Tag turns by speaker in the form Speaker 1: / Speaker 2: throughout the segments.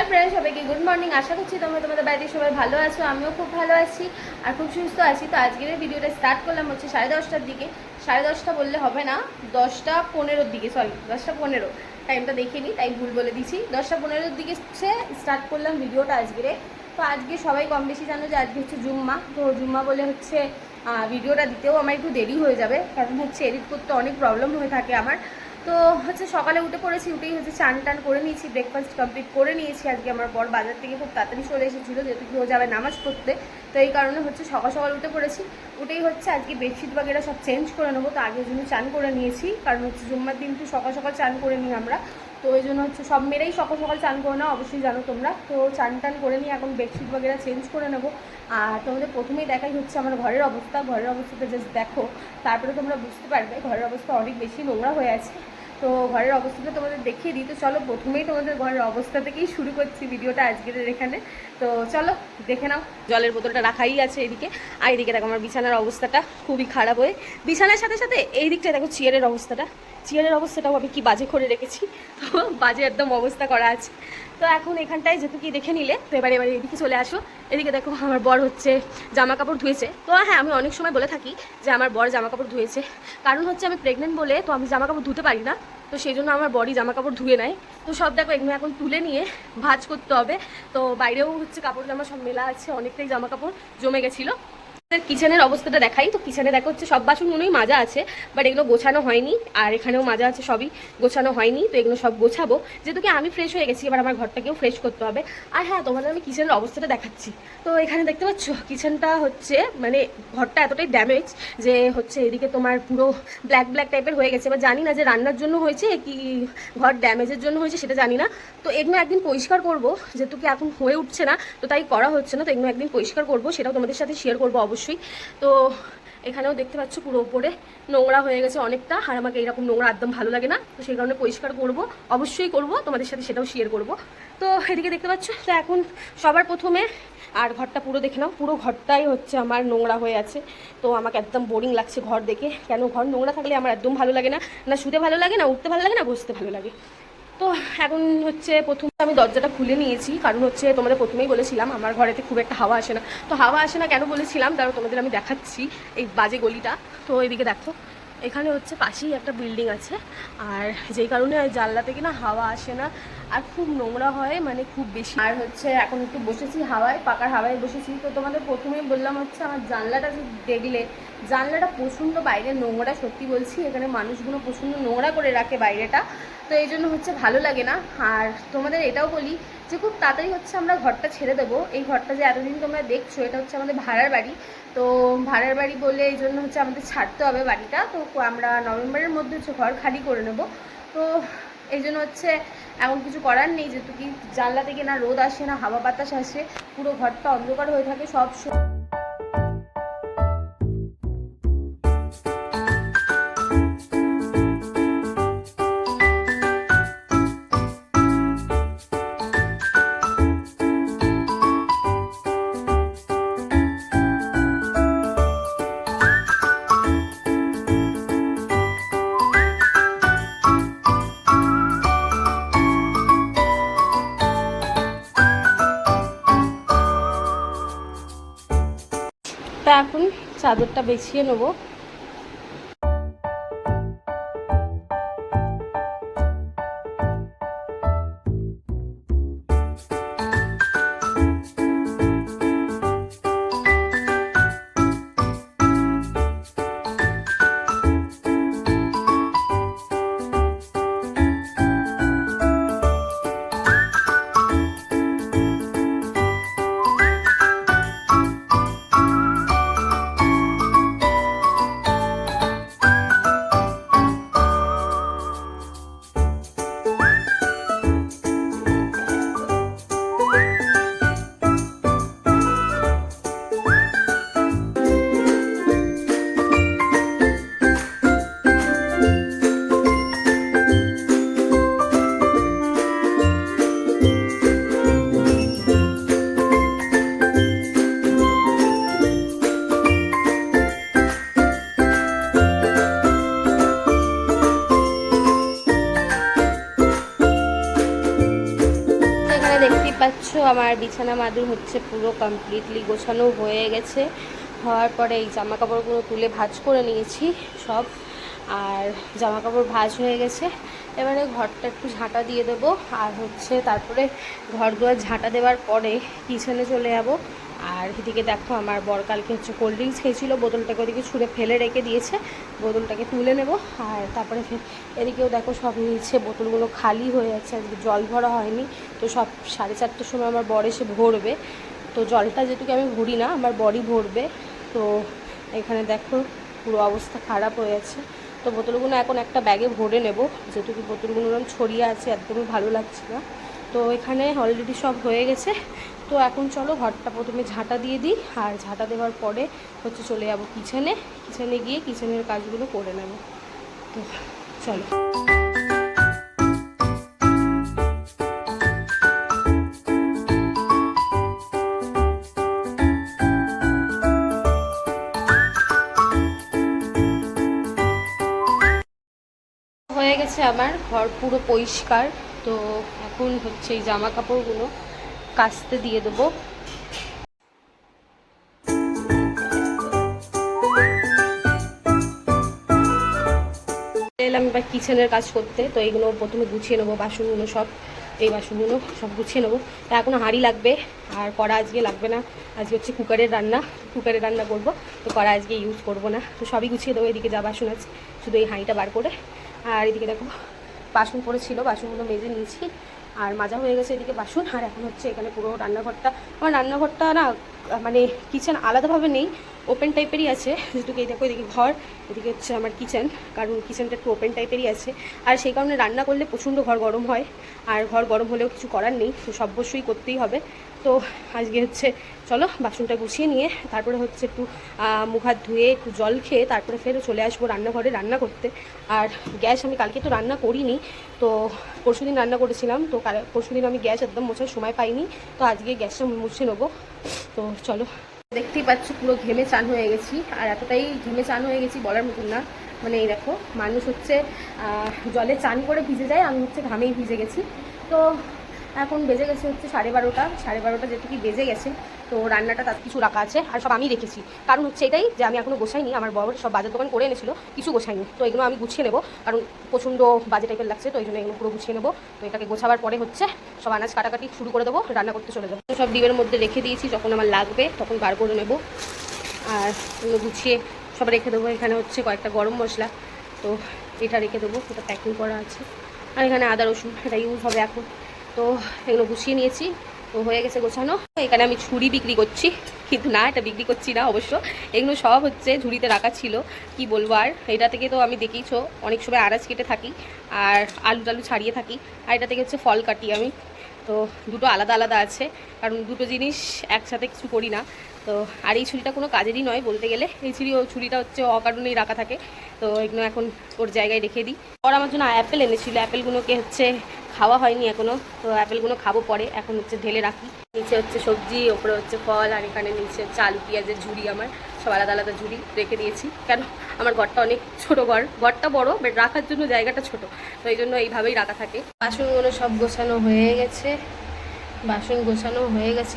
Speaker 1: Friends, সবাইকে good morning. আশা করছি তোমরা তোমাদের বাড়িতে সবাই ভালো আছো, আমিও খুব ভালো আছি আর খুব সুস্থ আছি। তো আজকের ভিডিওটা স্টার্ট করলাম হচ্ছে 10:30টার দিকে। 10:30 বললে হবে না, 10:15-র দিকে, সরি 10:15। টাইমটা দেখে নিই, তাই ভুল বলে দিচ্ছি। 10:15-র দিকে হচ্ছে স্টার্ট করলাম ভিডিওটা আজকের। তো আজকে সবাই কম বেশি জানো যে আজকে হচ্ছে জুম্মা। তো জুম্মা বলে হচ্ছে ভিডিওটা দিতেও আমার একটু দেরি হয়ে যাবে, কারণ হচ্ছে এডিট করতে অনেক প্রবলেম হয়ে থাকে আমার। তো হচ্ছে সকালে উঠে পড়েছি, উঠেই হচ্ছে চান টান করে নিয়েছি, ব্রেকফাস্ট কমপ্লিট করে নিয়েছি। আজকে আমার বর বাজার থেকে খুব তাড়াতাড়ি চলে এসেছিলো, যেহেতু কেউ যাবে নামাজ পড়তে। তো এই কারণে হচ্ছে সকাল সকাল উঠে পড়েছি। উঠেই হচ্ছে আজকে বেডশিট বাগেরা সব চেঞ্জ করে নেবো। তো আগের জন্য চান করে নিয়েছি, কারণ হচ্ছে জুম্মার দিন তো সকাল সকাল চান করে নিই আমরা। তো ওই জন্য হচ্ছে সব মেয়েরাই সকাল সকাল চান করে নাও, অবশ্যই জানো তোমরা। তো চান টান করে নিয়ে এখন বেডশিট বাগেরা চেঞ্জ করে নেবো। আর তোমাদের প্রথমেই দেখাই হচ্ছে আমার ঘরের অবস্থা। ঘরের অবস্থাটা জাস্ট দেখো, তারপরে তোমরা বুঝতে পারবে ঘরের অবস্থা অনেক বেশি নোংরা হয়ে আছে। তো ঘরের অবস্থাটা তোমাদের দেখিয়ে দিই। তো চলো প্রথমেই তোমাদের ঘরের অবস্থা থেকেই শুরু করছি ভিডিওটা আজকের এখানে। তো চলো দেখে নাও। জলের বোতলটা রাখাই আছে এদিকে, আর এদিকে দেখো আমার বিছানার অবস্থাটা খুবই খারাপ হয়ে। বিছানার সাথে সাথে এই দিকটা দেখো চেয়ারের অবস্থাটা। চেয়ারের অবস্থাটাও আমি কি বাজে করে রেখেছি, তো বাজে একদম অবস্থা করা আছে। তো এখন এখানটায় যেহেতু কি দেখে নিলে, তো এবারে এদিকে চলে আসো। এদিকে দেখো আমার বর হচ্ছে জামা কাপড় ধুয়েছে। তো হ্যাঁ, আমি অনেক সময় বলে থাকি যে আমার বর জামা কাপড় ধুয়েছে, কারণ হচ্ছে আমি প্রেগনেন্ট বলে তো আমি জামা কাপড় ধুতে পারি না। তো সেই জন্য আমার বরই জামা কাপড় ধুয়ে নেয়। তো সব দেখো এগুলো এখন তুলে নিয়ে ভাঁজ করতে হবে। তো বাইরেও হচ্ছে কাপড় জামা সব মেলা আছে, অনেকটাই জামা কাপড় জমে গেছিলো। কিচেনের অবস্থাটা দেখাই। তো কিচেনে দেখো হচ্ছে সব বাসনগুলোই মাজা আছে, বাট এগুলো গোছানো হয়নি। আর এখানেও মাজা আছে, সবই গোছানো হয়নি। তো এগুলো সব গোছাবো, যেহেতু কি আমি ফ্রেশ হয়ে গেছি, এবার আমার ঘরটাকেও ফ্রেশ করতে হবে। আর হ্যাঁ, তোমাদের আমি কিচেনের অবস্থাটা দেখাচ্ছি। তো এখানে দেখতে পাচ্ছ কিচেনটা হচ্ছে মানে ঘরটা এতটাই ড্যামেজ যে হচ্ছে এদিকে তোমার পুরো ব্ল্যাক ব্ল্যাক টাইপের হয়ে গেছে। এবার জানি না যে রান্নার জন্য হয়েছে কি ঘর ড্যামেজের জন্য হয়েছে, সেটা জানি না। তো এগুলো একদিন পরিষ্কার করবো, যেহেতু কি এখন হয়ে উঠছে না, তো তাই করা হচ্ছে না। তো এগুলো একদিন পরিষ্কার করবো, সেটাও তোমাদের সাথে শেয়ার করবো অবশ্যই। তো এখানেও দেখতে পাচ্ছ পুরো ওপরে নোংরা হয়ে গেছে অনেকটা, আর আমাকে এরকম নোংরা একদম ভালো লাগে না। তো সেই কারণে পরিষ্কার করব, অবশ্যই করব, তোমাদের সাথে সেটাও শেয়ার করব। তো এদিকে দেখতে পাচ্ছ, তো এখন সবার প্রথমে আর ঘরটা পুরো দেখে নাও। পুরো ঘরটাই হচ্ছে আমার নোংরা হয়ে আছে। তো আমাকে একদম বোরিং লাগছে ঘর দেখে। কেন, ঘর নোংরা থাকলে আমার একদম ভালো লাগে না, না শুতে ভালো লাগে, না উঠতে ভালো লাগে, না বসতে ভালো লাগে। তো এখন হচ্ছে প্রথমে আমি দরজাটা খুলে নিয়েছি, কারণ হচ্ছে তোমাদের প্রথমেই বলেছিলাম আমার ঘরেতে খুব একটা হাওয়া আসে না। তো হাওয়া আসে না কেন বলেছিলাম, তারপর তোমাদের আমি দেখাচ্ছি এই বাজে গলিটা। তো এদিকে দেখো, এখানে হচ্ছে পাশেই একটা বিল্ডিং আছে, আর যেই কারণে জানলা থেকে না হাওয়া আসে না, আর খুব নোংরা হয়, মানে খুব বেশি। আর হচ্ছে এখন একটু বসেছি হাওয়ায়, পাকার হাওয়ায় বসেছি। তো তোমাদের প্রথমেই বললাম হচ্ছে আমার জানলাটা যে দেখলে, জানলাটা প্রচণ্ড বাইরে নোংরা, সত্যি বলছি। এখানে মানুষগুলো প্রচণ্ড নোংরা করে রাখে বাইরেটা, তো এই জন্য হচ্ছে ভালো লাগে না। আর তোমাদের এটাও বলি যে খুব তাড়াতাড়ি হচ্ছে আমরা ঘরটা ছেড়ে দেবো। এই ঘরটা যে এতদিন তোমরা দেখছো, এটা হচ্ছে আমাদের ভাড়ার বাড়ি। তো ভাড়ার বাড়ি বলে এই জন্য হচ্ছে আমাদের ছাড়তে হবে বাড়িটা। তো আমরা নভেম্বরের মধ্যে হচ্ছে ঘর খালি করে নেব। তো এই জন্য হচ্ছে এমন কিছু করার নেই, যেহেতু কি জানলা থেকে না রোদ আসে না হাওয়া বাতাস আসে, পুরো ঘরটা অন্ধকার হয়ে থাকে সব। তা এখন চাদরটা বিছিয়ে নেবো। তোমরা দেখতেই পাচ্ছ আমার বিছানা মাদুর হচ্ছে পুরো কমপ্লিটলি গোছানো হয়ে গেছে। হওয়ার পরে এই জামা কাপড়গুলো তুলে ভাঁজ করে নিয়েছি সব, আর জামা কাপড় ভাঁজ হয়ে গেছে। এবারে ঘরটা একটু ঝাঁটা দিয়ে দেবো, আর হচ্ছে তারপরে ঘর দুয়ার ঝাঁটা দেওয়ার পরে কিচেনে চলে যাবো। আর এদিকে দেখো আমার বর কালকে হচ্ছে কোল্ড ড্রিঙ্কস খেয়েছিল, বোতলটাকে ওদিকে ছুঁড়ে ফেলে রেখে দিয়েছে, বোতলটাকে তুলে নেব। আর তারপরে এদিকেও দেখো সব নিচে বোতলগুলো খালি হয়ে যাচ্ছে, আজকে জল ভরা হয়নি। তো সব 4:30টার সময় আমার বর এসে ভরবে, তো জলটা যেটুকু আমি ভরি না, আমার বরই ভরবে। তো এখানে দেখো পুরো অবস্থা খারাপ হয়ে আছে। তো বোতলগুলো এখন একটা ব্যাগে ভরে নেব, যেটুকু বোতলগুলো ছড়িয়ে আছে একদমই ভালো লাগছে না। তো এখানে অলরেডি সব হয়ে গেছে। তো এখন চলো ঘরটা প্রথমে ঝাঁটা দিয়ে দিই, আর ঝাঁটা দেওয়ার পরে হচ্ছে চলে যাব কিচেনে গিয়ে কিচেনের কাজগুলো করে নেব। তো চলো। হয়ে গেছে আমার ঘর পুরো পরিষ্কার। তো এখন হচ্ছে এই জামা কাপড়গুলো কাচতে দিয়ে দেবো। এলাম এবার কিচেনের কাজ করতে। তো এইগুলো প্রথমে গুছিয়ে নেবো, বাসনগুলো সব, এই বাসনগুলো সব গুছিয়ে নেবো। তা এখনও হাঁড়ি লাগবে, আর কড়া আজকে লাগবে না, আজকে হচ্ছে কুকারে রান্না করবো। তো কড়া আজকে ইউজ করবো না। তো সবই গুছিয়ে দেবো। এদিকে যা বাসন আছে শুধু এই হাঁড়িটা বার করে। আর এদিকে দেখো বাসন পড়েছিল, বাসনগুলো মেজে নিয়েছি, আর মাজা হয়ে গেছে এদিকে বাসন। আর এখন হচ্ছে এখানে পুরো রান্নাঘরটা, আমার রান্নাঘরটা না মানে কিচেন আলাদাভাবে নেই, ওপেন টাইপেরই আছে। যেহেতু এই দেখো এদিকে ঘর, এদিকে হচ্ছে আমার কিচেন, কারণ কিচেনটা একটু ওপেন টাইপেরই আছে। আর সেই কারণে রান্না করলে প্রচণ্ড ঘর গরম হয়, আর ঘর গরম হলেও কিছু করার নেই, তো সব অবশ্যই করতেই হবে। তো আজকে হচ্ছে চলো বাসনটা গুছিয়ে নিয়ে তারপরে হচ্ছে একটু মুখ হাত ধুয়ে একটু জল খেয়ে তারপরে ফের চলে আসবো রান্নাঘরে রান্না করতে। আর গ্যাস আমি কালকে তো রান্না করিনি, তো পরশুদিন রান্না করেছিলাম, তো পরশুদিন আমি গ্যাস একদম মোছার সময় পাইনি, তো আজকে গ্যাসটা মুছে নেবো। তো চলো। দেখতেই পাচ্ছ পুরো ঘেমে চান হয়ে গেছি, আর এতটাই ঘেমে চান হয়ে গেছি বলার মতন না। মানে এই দেখো মানুষ হচ্ছে জলে চান করে ভিজে যায়, আমি হচ্ছে ঘামেই ভিজে গেছি। তো এখন বেজে গেছে হচ্ছে 12:30 যেটুকু বেজে গেছে। তো রান্নাটা তার কিছু রাখা আছে, আর সব আমি রেখেছি, কারণ হচ্ছে এটাই যে আমি এখনও গোছাইনি। আমার বড় সব বাজার দোকান করে এনেছিল, কিছু গোছাইনি, তো এগুলো আমি গুছিয়ে নেবো, কারণ প্রচণ্ড বাজে টাইপের লাগছে, তো এই জন্য এগুলো পুরো গুছিয়ে নেবো। তো এটাকে গোছাবার পরে হচ্ছে সব আনাজ কাটাকাটি শুরু করে দেবো, রান্না করতে চলে যাবো। সব ডিবের মধ্যে রেখে দিয়েছি, যখন আমার লাগবে তখন বার করে নেবো। আর এগুলো গুছিয়ে সব রেখে দেবো। এখানে হচ্ছে কয়েকটা গরম মশলা, তো এটা রেখে দেবো, এটা প্যাকিং করা আছে। আর এখানে আদা রসুন, এটা ইউজ হবে এখন। তো এগুলো গুছিয়ে নিয়েছি, তো হয়ে গেছে গোছানো। এখানে আমি ঝুড়ি বিক্রি করছি, কিন্তু না, এটা বিক্রি করছি না অবশ্য, এগুলো সব হচ্ছে ঝুড়িতে রাখা ছিল। কি বলবো, আর এটা থেকে তো আমি দেখেইছো অনেক সময় আনাজ কেটে থাকি, আর আলু টালু ছাড়িয়ে থাকি, আর এটা থেকে হচ্ছে ফল কাটি আমি। তো দুটো আলাদা আলাদা আছে, কারণ দুটো জিনিস একসাথে কিছু করি না। তো আর এই ছুরিটা কোনো কাজেরই নয় বলতে গেলে, এই ছুরিটা হচ্ছে অকারণেই রাখা থাকে। তো এগুলো এখন ওর জায়গায় রেখে দিই। ওর আমার জন্য অ্যাপেল এনেছিল, অ্যাপেলগুলোকে হচ্ছে খাওয়া হয়নি এখনও, তো অ্যাপেলগুলো খাবো পরে, এখন হচ্ছে ঢেলে রাখি। নিচে হচ্ছে সবজি, ওপরে হচ্ছে ফল, আর এখানে নিচে হচ্ছে আলু পেঁয়াজের ঝুড়ি, আমার সব আলাদা আলাদা ঝুড়ি রেখে দিয়েছি। কেন, আমার ঘরটা অনেক ছোটো, ঘরটা বড় বাট রাখার জন্য জায়গাটা ছোট, তো এই জন্য এইভাবেই রাখা থাকে। বাসনগুলো সব গোছানো হয়ে গেছে,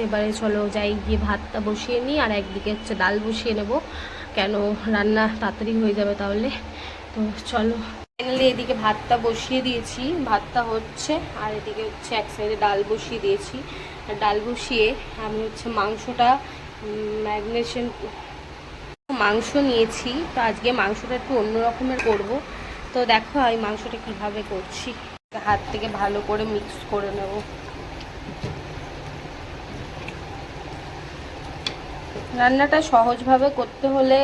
Speaker 1: এবারে চলো যাই গিয়ে ভাতটা বসিয়ে নিই, আর একদিকে হচ্ছে ডাল বসিয়ে নেব, কেন রান্না তাড়াতাড়ি হয়ে যাবে তাহলে। তো চলো, ফাইনালি এদিকে ভাতটা বসিয়ে দিয়েছি, ভাতটা হচ্ছে, আর এদিকে হচ্ছে এক সাইডে ডাল বসিয়ে দিয়েছি। আর ডাল বসিয়ে আমি হচ্ছে মাংসটা ম্যারিনেশন, মাংস নিয়েছি, তো আজকে মাংসটা একটু অন্য রকমের করবো। তো দেখো আমি মাংসটা কিভাবে করছি, হাত থেকে ভালো করে মিক্স করে নেব। রান্নাটা সহজভাবে করতে হলে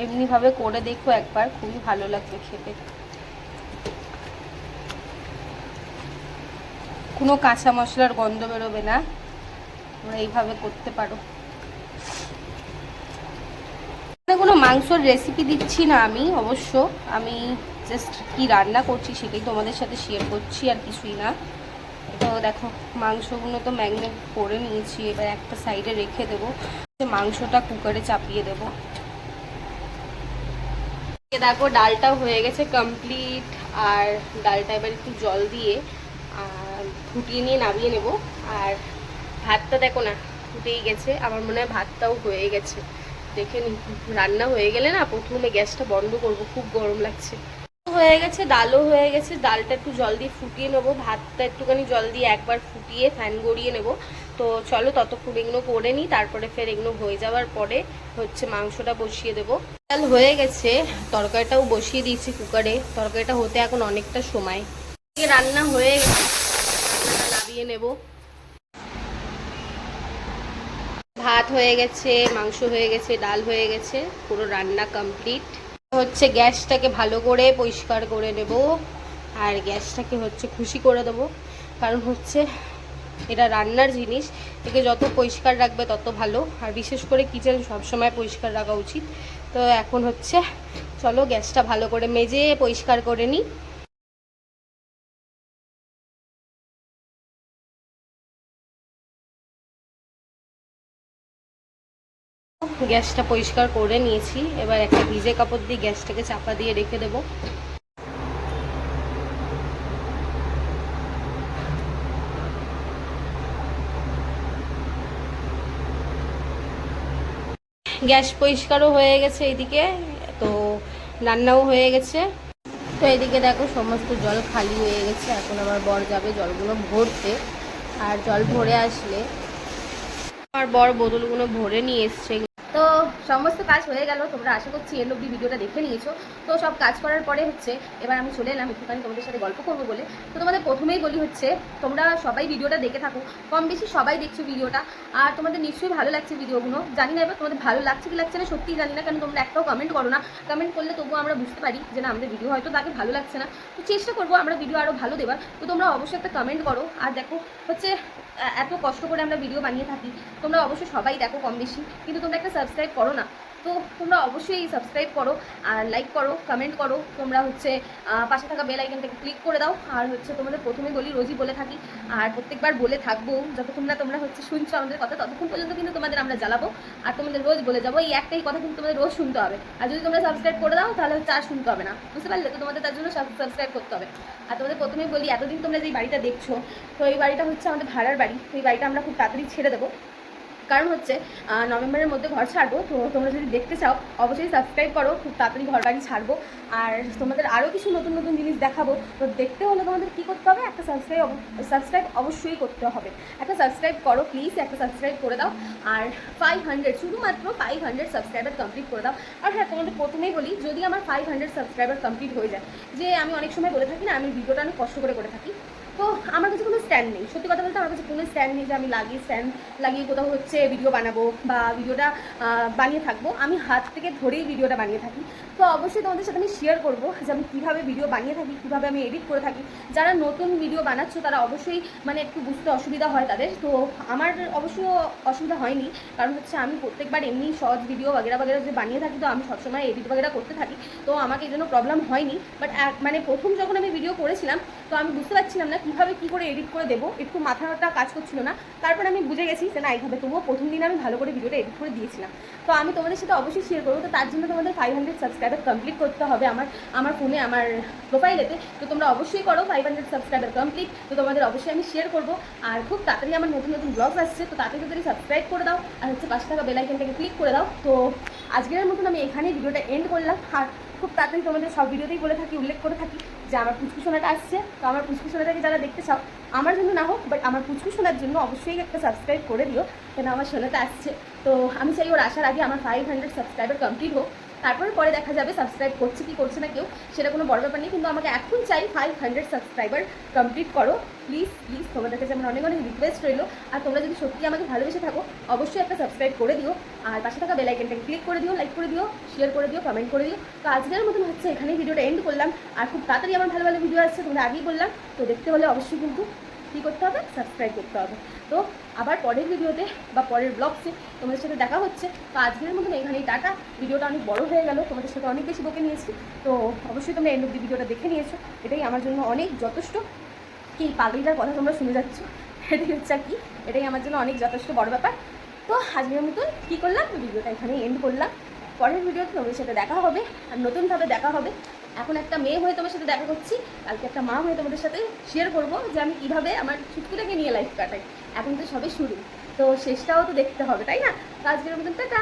Speaker 1: এমনিভাবে করে দেখো একবার, খুবই ভালো লাগবে খেতে। কোনো কাঁচা মশলার গন্ধ বেরোবে না, তোমরা এইভাবে করতে পারো। কোনো মাংসর রেসিপি দিচ্ছি না আমি, অবশ্য আমি জাস্ট কি রান্না করছি সেটাই তোমাদের সাথে শেয়ার করছি, আর কিছুই না। তো দেখো মাংসগুলো তো ম্যারিনেট করে নিয়েছি, এবার একটা সাইডে রেখে দেবো, মাংসটা কুকারে চাপিয়ে দেবো। দেখো ডালটা হয়ে গেছে কমপ্লিট, আর ডালটা এবার একটু জল দিয়ে ফুটিয়ে নিয়ে নামিয়ে নেব। আর ভাতটা দেখো না ফুটেই গেছে, আমার মনে হয় ভাতটাও হয়ে গেছে। দেখে নি, রান্না হয়ে গেলে না প্রথমে গ্যাসটা বন্ধ করব, খুব গরম লাগছে। হয়ে গেছে, ডালও হয়ে গেছে, ডালটা একটু জল দিয়ে ফুটিয়ে নেবো, ভাতটা একটুখানি জল দিয়ে একবার ফুটিয়ে ফ্যান গড়িয়ে নেব। তো চলো ততক্ষণ এগুলো করে নিই, তারপরে ফের এগুলো হয়ে যাওয়ার পরে হচ্ছে মাংসটা বসিয়ে দেবো। ডাল হয়ে গেছে, তরকারিটাও বসিয়ে দিয়েছি কুকারে, তরকারিটা হতে এখন অনেকটা সময়। রান্না হয়ে গেছে, নামিয়ে নেব। ভাত হয়ে গেছে, মাংস হয়ে গেছে, ডাল হয়ে গেছে, পুরো রান্না কমপ্লিট। হচ্ছে গ্যাসটাকে ভালো করে পরিষ্কার করে নেব, আর গ্যাসটাকে হচ্ছে খুশি করে দেবো, কারণ হচ্ছে এটা রান্নার জিনিস, একে যত পরিষ্কার রাখবে তত ভালো। আর বিশেষ করে কিচেন সবসময় পরিষ্কার রাখা উচিত। তো এখন হচ্ছে চলো গ্যাসটা ভালো করে মেজে পরিষ্কার করে নিই। গ্যাসটা পরিষ্কার করে নিয়েছি, এবার একটা ভিজে কাপড় দিয়ে গ্যাসটাকে চাপা দিয়ে রেখে দেবো। গ্যাস পরিষ্কারও হয়ে গেছে এইদিকে, তো রান্নাও হয়ে গেছে। তো এইদিকে দেখো সমস্ত জল খালি হয়ে গেছে, এখন আমার বর যাবে জলগুলো ভরতে। আর জল ভরে আসলে আমার বর বোতলগুলো ভরে নিয়ে এসছে। তো সমস্ত কাজ হয়ে গেল, তোমরা আশা করছি এর অব্দি ভিডিওটা দেখে নিয়েছো। তো সব কাজ করার পরে হচ্ছে এবার আমি চলে এলাম একটুখানি তোমাদের সাথে গল্প করবো বলে। তো তোমাদের প্রথমেই বলি হচ্ছে তোমরা সবাই ভিডিওটা দেখে থাকো, কম বেশি সবাই দেখছো ভিডিওটা, আর তোমাদের নিশ্চয়ই ভালো লাগছে ভিডিওগুলো। জানি না এবার তোমাদের ভালো লাগছে কি লাগছে না, সত্যিই জানি না, কেন তোমরা একটাও কমেন্ট করো না। কমেন্ট করলে তবুও আমরা বুঝতে পারি যে না, আমাদের ভিডিও হয়তো তাকে ভালো লাগছে না। তো চেষ্টা করবো আমরা ভিডিও আরও ভালো দেবার। তো তোমরা অবশ্যই একটা কমেন্ট করো। আর দেখো হচ্ছে এত কষ্ট করে আমরা ভিডিও বানিয়ে থাকি, তোমরা অবশ্যই সবাই দেখো কম বেশি, কিন্তু তোমরা একটা সাবস্ক্রাইব করো না। তো তোমরা অবশ্যই সাবস্ক্রাইব করো আর লাইক করো, কমেন্ট করো। তোমরা হচ্ছে পাশে থাকা বেল আইকনটাকে ক্লিক করে দাও। আর হচ্ছে তোমাদের প্রথমে বলি, রোজই বলে থাকি আর প্রত্যেকবার বলে থাকবো, যতক্ষণ না তোমরা হচ্ছে শুনছো আমাদের কথা ততক্ষণ পর্যন্ত কিন্তু তোমাদের আমরা জ্বালাবো। আর তোমাদের রোজ বলে যাবো, এই একটাই কথা কিন্তু তোমাদের রোজ শুনতে হবে। আর যদি তোমরা সাবস্ক্রাইব করে দাও তাহলে হচ্ছে আর শুনতে হবে না, বুঝতে পারলে? তো তোমাদের তার জন্য সাবস্ক্রাইব করতে হবে। আর তোমাদের প্রথমেই বলি, এতদিন তোমরা যেই বাড়িটা দেখছো, তো এই বাড়িটা হচ্ছে আমাদের ভাড়ার বাড়ি। এই বাড়িটা আমরা খুব তাড়াতাড়ি ছেড়ে দেবো, কারণ হচ্ছে নভেম্বরের মধ্যে ঘর ছাড়বো। তো তোমরা যদি দেখতে চাও অবশ্যই সাবস্ক্রাইব করো, খুব তাড়াতাড়ি ঘর বাড়ি ছাড়বো। আর তোমাদের আরও কিছু নতুন নতুন জিনিস দেখাবো। তো দেখতে হলে তোমাদের কী করতে হবে, একটা সাবস্ক্রাইব অবশ্যই করতে হবে। একটা সাবস্ক্রাইব করো প্লিজ, একটা সাবস্ক্রাইব করে দাও। আর 500, শুধুমাত্র 500 সাবস্ক্রাইবার কমপ্লিট করে দাও। আর হ্যাঁ, তোমাদের প্রথমেই বলি, যদি আমার 500 সাবস্ক্রাইবার কমপ্লিট হয়ে যায়, যে আমি অনেক সময় বলে থাকি না, আমি ভিডিওটা অনেক কষ্ট করে থাকি, তো আমার কাছে কোনো স্ট্যান্ড নেই। সত্যি কথা বলতে আমার কাছে কোনো স্ট্যান্ড নেই যে আমি স্ট্যান্ড লাগিয়ে কোথাও হচ্ছে ভিডিও বানাবো বা ভিডিওটা বানিয়ে থাকবো। আমি হাত থেকে ধরেই ভিডিওটা বানিয়ে থাকি। তো অবশ্যই তোমাদের সাথে আমি শেয়ার করবো যে আমি কীভাবে ভিডিও বানিয়ে থাকি, কীভাবে আমি এডিট করে থাকি। যারা নতুন ভিডিও বানাচ্ছো তারা অবশ্যই মানে একটু বুঝতে অসুবিধা হয় তাদের। তো আমার অবশ্যই অসুবিধা হয়নি, কারণ হচ্ছে আমি প্রত্যেকবার এমনি শর্ট ভিডিও বাগেরা যে বানিয়ে থাকি, তো আমি সবসময় এডিট বাগেরা করতে থাকি। তো আমাকে এই জন্য প্রবলেম হয়নি। বাট মানে প্রথম যখন আমি ভিডিও করেছিলাম, তো আমি বুঝতে পারছিলাম না কীভাবে কী করে এডিট করে দেবো, একটু মাথাটা কাজ করছিল না। তারপর আমি বুঝে গেছি যে না, এইভাবে। তবুও প্রথম দিন আমি ভালো করে ভিডিওটা এডিট করে দিয়েছিলাম। তো আমি তোমাদের সাথে অবশ্যই শেয়ার করবো। তো তার জন্য তোমাদের 500 সাবস্ক্রাইবার কমপ্লিট করতে হবে আমার ফোনে, আমার প্রোফাইলেতে। তো তোমরা অবশ্যই করো 500 সাবস্ক্রাইবার কমপ্লিট। তো তোমাদের অবশ্যই আমি শেয়ার করবো। আর খুব তাড়াতাড়ি আমার নতুন নতুন ব্লগ আসছে, তো তাড়াতাড়ি সাবস্ক্রাইব করে দাও। আর হচ্ছে পাশে থাকা বেল আইকনটাকে ক্লিক করে দাও। তো আজকের মতন আমি এখানেই ভিডিওটা এন্ড করলাম। আর খুব তাড়াতাড়ি তোমাদের সব ভিডিওতেই বলে থাকি, উল্লেখ করে থাকি যে আমার পুচকুসোনাটা আসছে। তো আমার পুচকুসোনাটাকে যারা দেখতে চাও, আমার জন্য না হোক বাট আমার পুচকুসোনার জন্য অবশ্যই একটা সাবস্ক্রাইব করে দিও, কেন আমার সোনাটা আসছে। তো আমি চাই ওর আসার আগে আমার 500 সাবস্ক্রাইবার কমপ্লিট হোক, তারপরে পরে দেখা যাবে সাবস্ক্রাইব করছে কি করছে না কেউ, সেটা কোনো বড় ব্যাপার নেই। কিন্তু আমাকে এখন চাই 500 সাবস্ক্রাইবার কমপ্লিট করো প্লিজ প্লিজ। তোমাদের কাছে আমার অনেক অনেক রিকোয়েস্ট রইলো। আর তোমরা যদি সত্যি আমাকে ভালোবেসে থাকো অবশ্যই একটা সাবস্ক্রাইব করে দিও। আর পাশে থাকা বেল আইকনটাকে ক্লিক করে দিও, লাইক করে দিও, শেয়ার করে দিও, কমেন্ট করে দিও। তো আজকের মতন হচ্ছে এখানেই ভিডিওটা এন্ড করলাম। আর খুব তাড়াতাড়ি আমার ভালো ভালো ভিডিও আসছে, তোমরা আগেই বললাম। তো দেখতে হলে অবশ্যই কিন্তু কী করতে হবে, সাবস্ক্রাইব করতে হবে। তো আবার পরের ভিডিওতে বা পরের ব্লগসে তোমাদের সাথে দেখা হচ্ছে। তো আজকের মতন এখানেই টাটা। ভিডিওটা অনেক বড় হয়ে গেল, তোমাদের সাথে অনেক বেশি বকে নিয়েছি। তো অবশ্যই তোমরা এন্ড অব্দি ভিডিওটা দেখে নিয়েছো, এটাই আমার জন্য অনেক যথেষ্ট। কি পাগলিটার কথা তোমরা শুনে যাচ্ছ, এটাই হচ্ছে আর কি, এটাই আমার জন্য অনেক যথেষ্ট বড় ব্যাপার। তো আজকের মতন কী করলাম, ভিডিওটা এখানেই এন্ড করলাম। পরের ভিডিওতে তোমাদের সাথে দেখা হবে আর নতুনভাবে দেখা হবে। এখন একটা মেয়ে হয়ে তোমার সাথে দেখা করছি, কালকে একটা মা হয়ে তোমাদের সাথে শেয়ার করবো যে আমি কীভাবে আমার ছুটকুটাকে নিয়ে লাইফ কাটাই। এখন তো সবে শুরু, তো শেষটাও তো দেখতে হবে, তাই না? তো আজকের মতন টাটা।